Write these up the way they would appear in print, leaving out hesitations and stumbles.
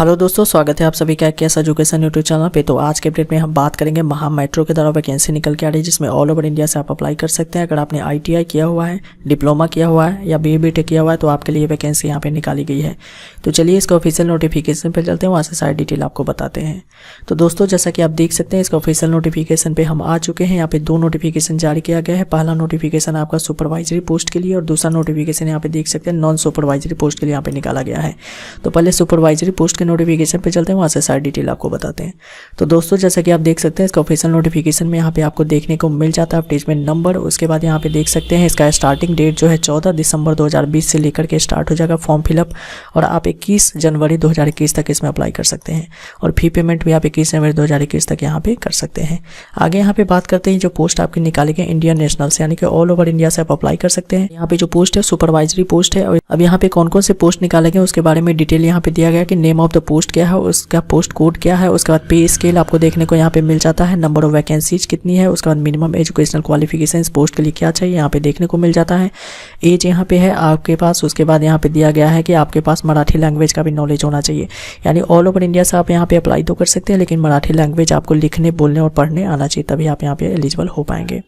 Hello दोस्तों, स्वागत है आप सभी का केएस एजुकेशन यूट्यूब चैनल पे। तो आज के अपडेट में हम बात करेंगे महा मेट्रो के द्वारा वैकेंसी निकल के आ रही है, जिसमें ऑल ओवर इंडिया से आप अप्लाई कर सकते हैं। अगर आपने आईटीआई किया हुआ है, डिप्लोमा किया हुआ है या बीए बीटेक किया हुआ है तो आपके लिए वैकेंसी यहाँ पे निकाली गई है। तो चलिए इसका ऑफिशियल नोटिफिकेशन पर चलते हैं, वहाँ से सारी डिटेल आपको बताते हैं। तो दोस्तों, जैसा कि आप देख सकते हैं इसका ऑफिशियल नोटिफिकेशन पे हम आ चुके हैं। यहाँ पे दो नोटिफिकेशन जारी किया गया है। पहला नोटिफिकेशन आपका सुपरवाइजरी पोस्ट के लिए और दूसरा नोटिफिकेशन यहाँ पे देख सकते हैं नॉन सुपरवाइजरी पोस्ट के लिए यहाँ पे निकाला गया है। तो पहले सुपरवाइजरी पोस्ट के नोटिफिकेशन पे चलते हैं, वहाँ से सारी डिटेल आपको बताते हैं। तो दोस्तों, जैसा कि आप देख सकते हैं इसका ऑफिशियल नोटिफिकेशन में यहाँ पे आपको देखने को मिल जाता है अटैचमेंट नंबर। उसके बाद यहाँ पे देख सकते हैं इसका स्टार्टिंग डेट जो है 14 दिसंबर 2020 से लेकर के स्टार्ट हो जाएगा फॉर्म फिलअप, और आप 21 जनवरी 2021 तक इसमें अप्लाई कर सकते हैं। और फी पेमेंट भी आप 21 जनवरी 2021 तक यहाँ पे कर सकते हैं। आगे यहाँ पे बात करते हैं जो पोस्ट आपकी निकाली गई इंडियन नेशनल से, यानी कि ऑल ओवर इंडिया से आप अप्लाई कर सकते हैं। यहाँ पे जो पोस्ट है सुपरवाइजरी पोस्ट है। और अब यहाँ पे कौन कौन से पोस्ट निकाले गए उसके बारे में डिटेल यहाँ पे दिया गया कि नेम ऑफ द पोस्ट क्या है, उसका पोस्ट कोड क्या है, उसके बाद पे स्केल आपको देखने को यहाँ पे मिल जाता है, नंबर ऑफ वैकेंसीज कितनी है, उसके बाद मिनिमम एजुकेशनल क्वालिफिकेशन इस पोस्ट के लिए क्या चाहिए यहाँ पे देखने को मिल जाता है। एज यहाँ पे है आपके पास। उसके बाद यहाँ पे दिया गया है कि आपके पास मराठी लैंग्वेज का भी नॉलेज होना चाहिए, यानी ऑल ओवर इंडिया से आप यहाँ पे अप्लाई तो कर सकते हैं, लेकिन मराठी लैंग्वेज आपको लिखने बोलने और पढ़ने आना चाहिए, तभी आप यहाँ पे एलिजिबल हो पाएंगे।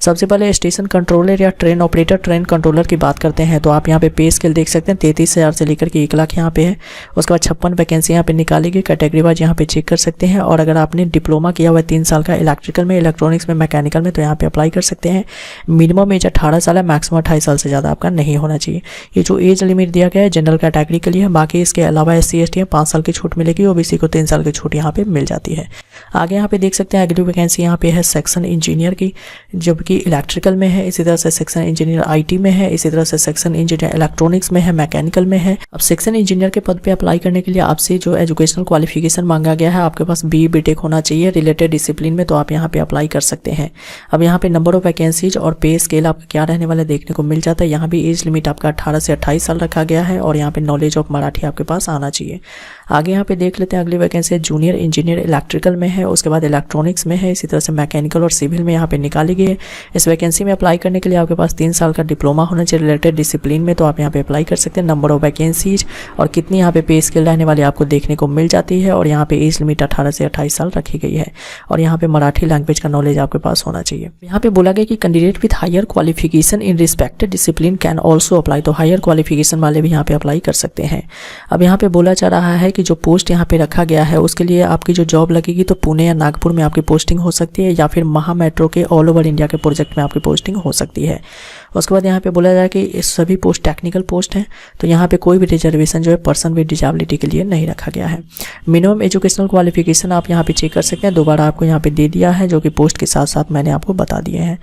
सबसे पहले स्टेशन कंट्रोलर या ट्रेन ऑपरेटर ट्रेन कंट्रोलर की बात करते हैं तो आप यहाँ पे पे स्केल देख सकते हैं 33,000 से लेकर के 1 लाख यहाँ पे है। उसके बाद 56 वैकेंसी यहाँ पे निकाली गई, कैटेगरी वाइज यहाँ पे चेक कर सकते हैं। और अगर आपने डिप्लोमा किया हुआ है 3 साल का इलेक्ट्रिकल में, इलेक्ट्रॉनिक्स में, मैकेनिकल में, तो यहाँ पे अप्लाई कर सकते हैं। मिनिमम एज 18 साल है, मैक्सिमम 28 साल से ज़्यादा आपका नहीं होना चाहिए। ये जो एज लिमिट दिया गया है जनरल कैटेगरी के लिए, बाकी इसके अलावा SC ST 5 साल की छूट मिलेगी, OBC को 3 साल की छूट यहाँ पे मिल जाती है। आगे यहाँ पे देख सकते हैं अगली वैकेंसी यहाँ पे है सेक्शन इंजीनियर की, जो कि इलेक्ट्रिकल में है। इसी तरह से सेक्शन इंजीनियर IT में है, इसी तरह से सेक्शन इंजीनियर इलेक्ट्रॉनिक्स में है, मैकेनिकल में है। अब सेक्शन इंजीनियर के पद पे अप्लाई करने के लिए आपसे जो एजुकेशनल क्वालिफिकेशन मांगा गया है, आपके पास BE BTech होना चाहिए रिलेटेड डिसिप्लिन में, तो आप यहाँ पे अप्लाई कर सकते हैं। अब यहाँ पे नंबर ऑफ वैकेंसीज और पे स्केल आपका क्या रहने वाला देखने को मिल जाता है। यहाँ भी एज लिमिट आपका 18 से 28 साल रखा गया है, और यहाँ पे नॉलेज ऑफ मराठी आपके पास आना चाहिए। आगे यहाँ पे देख लेते हैं अगली वैकेंसी जूनियर इंजीनियर इलेक्ट्रिकल में है, उसके बाद इलेक्ट्रॉनिक्स में है, इसी तरह से मैकेनिकल और सिविल में यहाँ पे निकाली गई है। इस वैकेंसी में अप्लाई करने के लिए आपके पास 3 साल का डिप्लोमा होना चाहिए रिलेटेड डिसिप्लिन में, तो आप यहाँ पे अप्लाई कर सकते हैं। नंबर ऑफ वैकेंसीज और कितनी यहाँ पे स्केल रहने वाली आपको देखने को मिल जाती है, और यहाँ पे एज लिमिट 18 से 28 साल रखी गई है, और यहाँ पे मराठी लैंग्वेज का नॉलेज आपके पास होना चाहिए। यहाँ पे बोला गया कि candidate with higher qualification in respected discipline can also apply, तो हायर क्वालिफिकेशन वाले भी यहाँ पे अप्लाई कर सकते हैं। अब यहाँ पे बोला जा रहा है कि जो पोस्ट यहाँ पे रखा गया है उसके लिए आपकी जो जॉब लगेगी तो पुणे या नागपुर में आपकी पोस्टिंग हो सकती है, या फिर महा मेट्रो के ऑल ओवर इंडिया के प्रोजेक्ट में आपकी पोस्टिंग हो सकती है। उसके बाद यहाँ पे बोला जाए कि इस सभी पोस्ट टेक्निकल पोस्ट हैं, तो यहाँ पे कोई भी रिजर्वेशन जो है पर्सन विद डिसेबिलिटी के लिए नहीं रखा गया है। मिनिमम एजुकेशनल क्वालिफिकेशन आप यहाँ पे चेक कर सकते हैं, दोबारा आपको यहाँ पे दे दिया है, जो कि पोस्ट के साथ साथ मैंने आपको बता दिए हैं।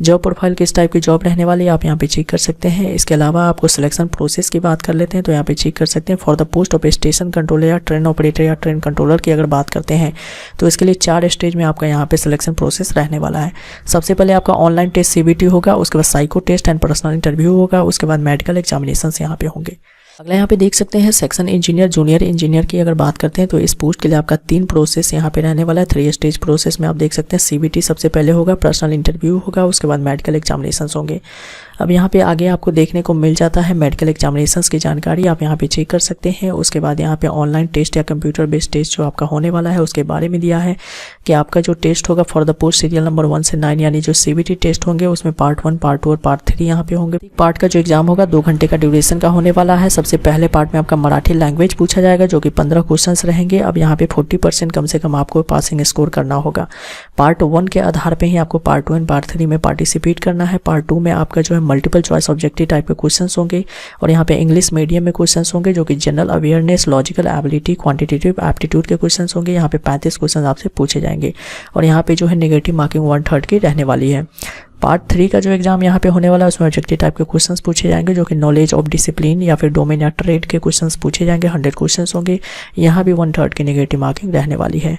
जॉब प्रोफाइल किस टाइप की जॉब रहने वाली है आप यहाँ पे चेक कर सकते हैं। इसके अलावा आपको सिलेक्शन प्रोसेस की बात कर लेते हैं, तो यहाँ पे चेक कर सकते हैं for the post of station controller या ट्रेन ऑपरेटर या ट्रेन कंट्रोलर की अगर बात करते हैं तो इसके लिए 4 स्टेज में आपका यहाँ पे सिलेक्शन प्रोसेस रहने वाला है। सबसे पहले आपका ऑनलाइन टेस्ट CBT होगा, उसके बाद psycho test and personal interview होगा, उसके बाद मेडिकल एग्जामिनेशन यहाँ पे होंगे। अगला यहाँ पे देख सकते हैं सेक्शन इंजीनियर जूनियर इंजीनियर की अगर बात करते हैं तो इस पोस्ट के लिए आपका 3 प्रोसेस यहाँ पे रहने वाला है। 3 स्टेज प्रोसेस में आप देख सकते हैं CBT सबसे पहले होगा, पर्सनल इंटरव्यू होगा, उसके बाद मेडिकल एग्जामिनेशंस होंगे। अब यहाँ पे आगे आपको देखने को मिल जाता है मेडिकल एग्जामिनेशंस की जानकारी आप यहाँ पे चेक कर सकते हैं। उसके बाद यहाँ पे ऑनलाइन टेस्ट या कंप्यूटर बेस्ड टेस्ट जो आपका होने वाला है उसके बारे में दिया है कि आपका जो टेस्ट होगा for the post serial number 1 से 9, यानी जो CBT टेस्ट होंगे उसमें पार्ट 1, पार्ट 2 और पार्ट 3 यहाँ पे होंगे। पार्ट का जो एग्जाम होगा 2 घंटे का ड्यूरेशन का होने वाला है। सबसे पहले पार्ट में आपका मराठी लैंग्वेज पूछा जाएगा, जो कि 15 क्वेश्चंस रहेंगे। अब यहाँ पे 40% कम से कम आपको पासिंग स्कोर करना होगा। पार्ट 1 के आधार पे ही आपको पार्ट 2 एंड पार्ट 3 में पार्टिसिपेट करना है। पार्ट 2 में आपका जो है मल्टीपल चॉइस ऑब्जेक्टिव टाइप के क्वेश्चंस होंगे, और यहाँ पे इंग्लिश मीडियम में क्वेश्चंस होंगे, जो कि general awareness, logical ability, quantitative aptitude के क्वेश्चंस होंगे। यहाँ पे 35 क्वेश्चन आपसे पूछे जाएंगे, और यहाँ पे जो है नेगेटिव मार्किंग 1/3 की रहने वाली है। पार्ट 3 का जो एग्जाम यहाँ पे होने वाला है उसमें ऑब्जेक्टिव टाइप के क्वेश्चंस पूछे जाएंगे, जो कि नॉलेज ऑफ डिसिप्लिन या फिर डोमेन या ट्रेड के क्वेश्चंस पूछे जाएंगे। 100 क्वेश्चंस होंगे, यहाँ भी 1/3 की नेगेटिव मार्किंग रहने वाली है।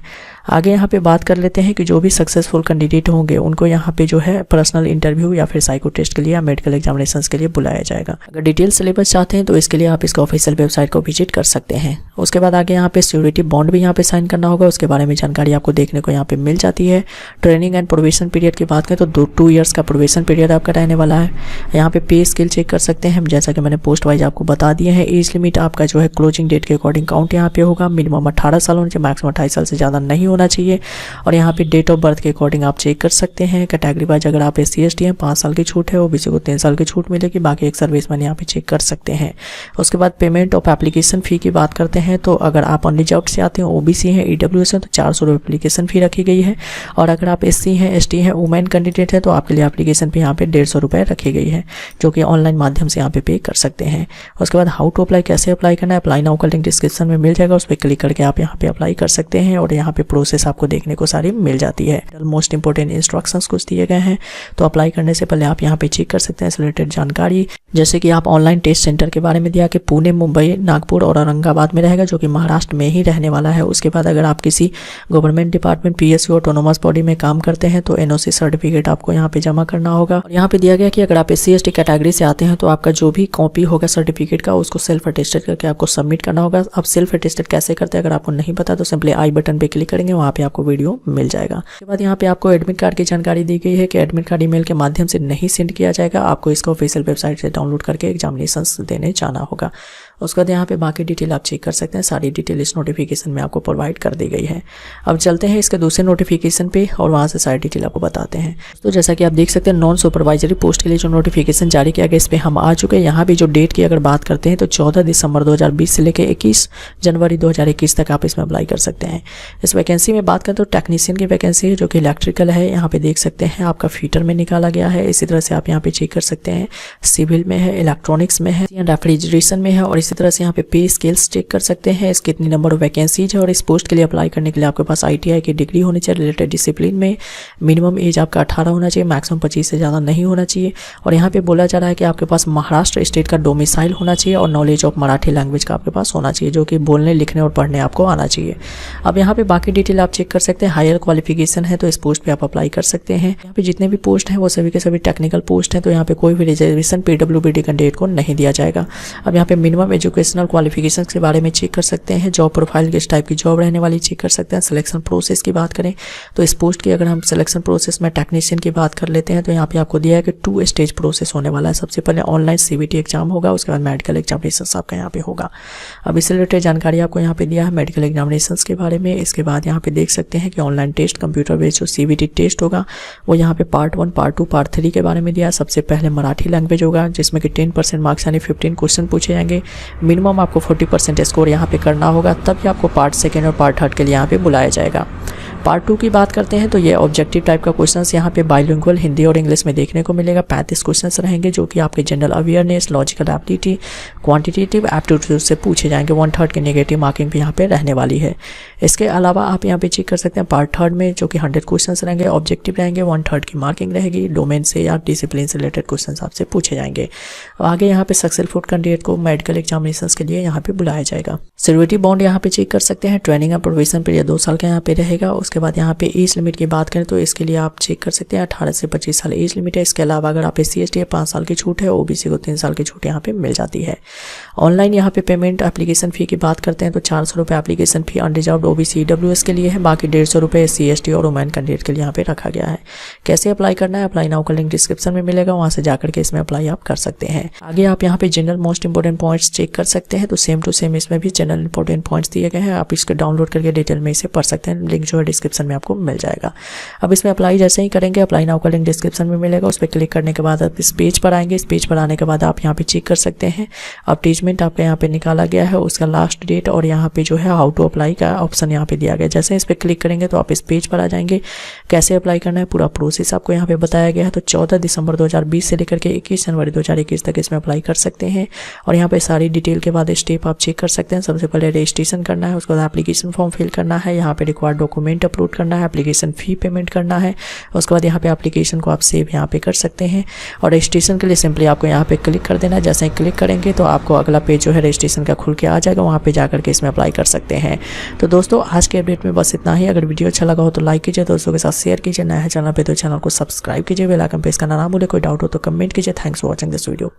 आगे यहाँ पे बात कर लेते हैं कि जो भी सक्सेसफुल कैंडिडेट होंगे उनको यहाँ पे जो है पर्सनल इंटरव्यू या फिर साइको टेस्ट के लिए या मेडिकल एग्जामिनेशंस के लिए बुलाया जाएगा। अगर डिटेल सिलेबस चाहते हैं तो इसके लिए आप इसका ऑफिशियल वेबसाइट को विजिट कर सकते हैं। उसके बाद आगे यहाँ पे सिक्योरिटी बॉन्ड भी यहाँ पे साइन करना होगा, उसके बारे में जानकारी आपको देखने को यहाँ पे मिल जाती है। ट्रेनिंग एंड प्रोबेशन पीरियड की बात करें तो 2 ईयर ईयर्स का प्रोबेशन पीरियड आपका रहने वाला है। यहाँ पे पे स्केल चेक कर सकते हैं, जैसा कि मैंने पोस्ट वाइज आपको बता दिए हैं। एज लिमिट आपका जो है क्लोजिंग डेट के अकॉर्डिंग काउंट यहाँ पे होगा। मिनिमम 18 साल होना चाहिए, मैक्सिमम 28 साल से ज़्यादा नहीं होना चाहिए। और यहाँ पे डेट ऑफ बर्थ के अकॉर्डिंग आप चेक कर सकते हैं। कैटेगरी वाइज अगर आप SC ST हैं 5 साल की छूट है, OBC को 3 साल की छूट मिलेगी, बाकी एक सर्विसमैन यहाँ पे चेक कर सकते हैं। उसके बाद पेमेंट ऑफ एप्लीकेशन फ़ी की बात करते हैं तो अगर आप अनरिजर्व्ड से आते हैं, OBC हैं, EWS हैं तो 400 रुपये एप्लीकेशन फ़ी रखी गई है। और अगर आप SC हैं, ST हैं, वुमेन कैंडिडेट है तो आपके लिए एप्लीकेशन फ़ी यहाँ पे 150 रुपये रखी गई है, जो कि ऑनलाइन माध्यम से यहाँ पे कर सकते हैं। उसके बाद हाउ टू अप्लाई, कैसे अप्लाई करना है, अप्लाई नाउ का लिंक डिस्क्रिप्शन में मिल जाएगा, उस पर क्लिक करके आप यहाँ पे अप्लाई कर सकते हैं। और यहाँ पे प्रोसेस आपको देखने को सारी मिल जाती है। मोस्ट इंपॉर्टेंट इंस्ट्रक्शंस कुछ दिए गए हैं, तो अप्लाई करने से पहले आप यहाँ पे चेक कर सकते हैं रिलेटेड जानकारी, जैसे कि आप ऑनलाइन टेस्ट सेंटर के बारे में दिया कि पुणे, मुंबई, नागपुर और औरंगाबाद में रहेगा, जो कि महाराष्ट्र में ही रहने वाला है। उसके बाद अगर आप किसी government department, PSU, autonomous body में काम करते हैं तो NOC सर्टिफिकेट आपको यहाँ पे जमा करना होगा। और यहाँ पे दिया गया कि अगर आप SC ST कैटेगरी से आते हैं तो आपका जो भी कॉपी होगा सर्टिफिकेट का, उसको सेल्फ अटेस्टेड करके आपको सबमिट करना होगा। अब सेल्फ अटेस्टेड कैसे करते हैं अगर आपको नहीं पता तो सिंपली आई बटन पे क्लिक करेंगे, वहाँ पे आपको वीडियो मिल जाएगा। उसके बाद यहाँ पे आपको एडमिट कार्ड की जानकारी दी गई है कि एडमिट कार्ड ईमेल के माध्यम से नहीं सेंड किया जाएगा, आपको इसका ऑफिशियल वेबसाइट से डाउनलोड करके एग्जामिनेशन देने जाना होगा। उसके बाद यहाँ पे बाकी डिटेल आप चेक कर सकते हैं, सारी डिटेल इस नोटिफिकेशन में आपको प्रोवाइड कर दी गई है। अब चलते हैं इसके दूसरे नोटिफिकेशन पे और वहाँ से सारी डिटेल आपको बताते हैं। तो जैसा कि आप देख सकते हैं नॉन सुपरवाइजरी पोस्ट के लिए जो नोटिफिकेशन जारी किया गया, इस पर हम आ चुके हैं। यहाँ भी जो डेट की अगर बात करते हैं तो 14 दिसंबर 2020 से लेकर 21 जनवरी 2021 तक आप इसमें अप्लाई कर सकते हैं। इस वैकेंसी में बात करें तो टेक्नीशियन की वैकेंसी है, जो कि इलेक्ट्रिकल है। यहाँ पे देख सकते हैं आपका फीटर में निकाला गया है। इसी तरह से आप यहाँ पे चेक कर सकते हैं सिविल में है, इलेक्ट्रॉनिक्स में है, रेफ्रिजरेशन में है। और इसी तरह से यहाँ पे पे स्केल्स चेक कर सकते हैं, इसके कितनी नंबर ऑफ वैकेंसीज है। और इस पोस्ट के लिए अप्लाई करने के लिए आपके पास ITI की डिग्री होनी चाहिए रिलेटेड डिसिप्लिन में। मिनिमम एज आपका 18 होना चाहिए, मैक्सिमम 25 से ज़्यादा नहीं होना चाहिए। और यहाँ पे बोला जा रहा है कि आपके पास महाराष्ट्र स्टेट का डोमिसाइल होना चाहिए और नॉलेज ऑफ मराठी लैंग्वेज का आपके पास होना चाहिए, जो कि बोलने, लिखने और पढ़ने आपको आना चाहिए। अब यहाँ पे बाकी डिटेल आप चेक कर सकते हैं। हायर क्वालिफिकेशन है तो इस पोस्ट पे आप अप्लाई कर सकते हैं। यहाँ पे जितने भी पोस्ट हैं वो सभी के सभी टेक्निकल पोस्ट हैं, तो यहाँ पे कोई भी रिजर्वेशन PWBD कैंडिडेट को नहीं दिया जाएगा। अब यहाँ पे मिनिमम एजुकेशनल क्वालिफिकेशन के बारे में चेक कर सकते हैं। जॉब प्रोफाइल किस टाइप की जॉब रहने वाली चेक कर सकते हैं। सिलेक्शन प्रोसेस की बात करें तो इस पोस्ट की अगर हम सिलेक्शन प्रोसेस में टेक्नीशियन की बात कर लेते हैं तो यहाँ पे आपको दिया है कि 2 स्टेज प्रोसेस होने वाला है। सबसे पहले ऑनलाइन CBT एग्जाम होगा, उसके बाद मेडिकल एग्जामिनेशन आपका यहाँ पे होगा। अब इससे रिलेटेड जानकारी आपको यहाँ पे दिया है मेडिकल एग्जामिनेशन के बारे में। इसके बाद यहाँ पे देख सकते हैं कि ऑनलाइन टेस्ट, कंप्यूटर बेस्ड जो CBT टेस्ट होगा वो यहाँ पे पार्ट 1, पार्ट 2, पार्ट 3 के बारे में दिया। सबसे पहले मराठी लैंग्वेज होगा, जिसमें कि 10% मार्क्स यानी 15 क्वेश्चन पूछे जाएंगे। मिनिमम आपको 40% स्कोर यहाँ पे करना होगा, तभी आपको पार्ट 2 और पार्ट 3 के लिए यहाँ पे बुलाया जाएगा। पार्ट 2 की बात करते हैं तो ये ऑब्जेक्टिव टाइप का क्वेश्चंस यहाँ पे बाइलिंगुअल हिंदी और इंग्लिश में देखने को मिलेगा। 35 क्वेश्चंस रहेंगे, जो कि आपके general awareness, logical ability, quantitative aptitude से पूछे जाएंगे। 1/3 की नेगेटिव मार्किंग भी यहाँ पे रहने वाली है। इसके अलावा आप यहाँ पे चेक कर सकते हैं पार्ट 3 में जो कि 100 क्वेश्चंस रहेंगे, ऑब्जेक्टिव रहेंगे, 1/3 की मार्किंग रहेगी। डोमेन से या डिसिप्लिन से रिलेटेड क्वेश्चन आपसे पूछे जाएंगे। आगे यहाँ पे सक्सेसफुल कैंडिडेट को मेडिकल एग्जामिनेशन के लिए यहाँ पे बुलाया जाएगा। सिक्योरिटी बॉन्ड यहाँ पे चेक कर सकते हैं। ट्रेनिंग एंड प्रोबेशन पीरियड 2 साल का यहाँ पे रहेगा। उसके बाद यहाँ पे एज लिमिट की बात करें तो इसके लिए आप चेक कर सकते हैं 18 से 25 साल एज लिमिट है। इसके अलावा अगर आप SC ST है 5 साल की छूट है, OBC को 3 साल की छूट यहाँ पे मिल जाती है। ऑनलाइन यहाँ पे पेमेंट एप्लीकेशन फ़ी की बात करते हैं तो 400 रुपये application fee unreserved OBC EWS के लिए है, बाकी 150 रुपये SC ST और वुमेन कैंडिडेट के लिए यहाँ पे रखा गया है। कैसे अप्लाई करना है, अप्लाई नाउ का लिंक डिस्क्रिप्शन में मिलेगा, वहाँ से जाकर के इसमें अप्लाई आप कर सकते हैं। आगे आप यहाँ पे general most important points check कर सकते हैं, तो सेम टू सेम इसमें भी जनरल इंपॉर्टेंट पॉइंट्स दिए गए हैं। आप इसको डाउनलोड करके डिटेल में इसे पढ़ सकते हैं, लिंक जो है डिस्क्रिप्शन में आपको मिल जाएगा। अब इसमें अप्लाई जैसे ही करेंगे, अप्लाई नाउ का लिंक डिस्क्रिप्शन में मिलेगा, उस पर क्लिक करने के बाद आप इस पेज पर आएंगे। इस पेज पर आने के बाद आप यहाँ पे चेक कर सकते हैं अटैचमेंट आपका यहाँ पे निकाला गया है, उसका लास्ट डेट और यहाँ पे जो है हाउ टू अप्लाई का ऑप्शन यहाँ पे दिया गया। जैसे इस पर क्लिक करेंगे तो आप इस पेज पर आ जाएंगे। कैसे अप्लाई करना है पूरा प्रोसेस आपको यहाँ पे बताया गया है। तो 14 दिसंबर 2020 से लेकर के 21 जनवरी 2021 तक इसमें अप्लाई कर सकते हैं। और यहाँ पे सारी डिटेल के बाद स्टेप आप चेक कर सकते हैं। सबसे पहले रजिस्ट्रेशन करना है, उसके बाद एप्लीकेशन फॉर्म फिल करना है, यहाँ पे रिक्वायर्ड डॉक्यूमेंट अपलोड करना है, एप्लीकेशन फ़ी पेमेंट करना है। उसके बाद यहाँ पे एप्लीकेशन को आप सेव यहाँ पे कर सकते हैं। और रजिस्ट्रेशन के लिए सिंपली आपको यहाँ पे क्लिक कर देना है। जैसे ही क्लिक करेंगे तो आपको अगला पेज जो है रजिस्ट्रेशन का खुल के आ जाएगा, वहाँ पे जाकर के इसमें अप्लाई कर सकते हैं। तो दोस्तों आज के अपडेट में बस इतना ही। अगर वीडियो अच्छा लगा हो तो लाइक कीजिए, दोस्तों के साथ शेयर कीजिए, नया है चैनल पे तो चैनल को सब्सक्राइब कीजिए, बेल आइकन प्रेस करना ना भूले। कोई डाउट हो तो कमेंट कीजिए। Thanks for watching this video.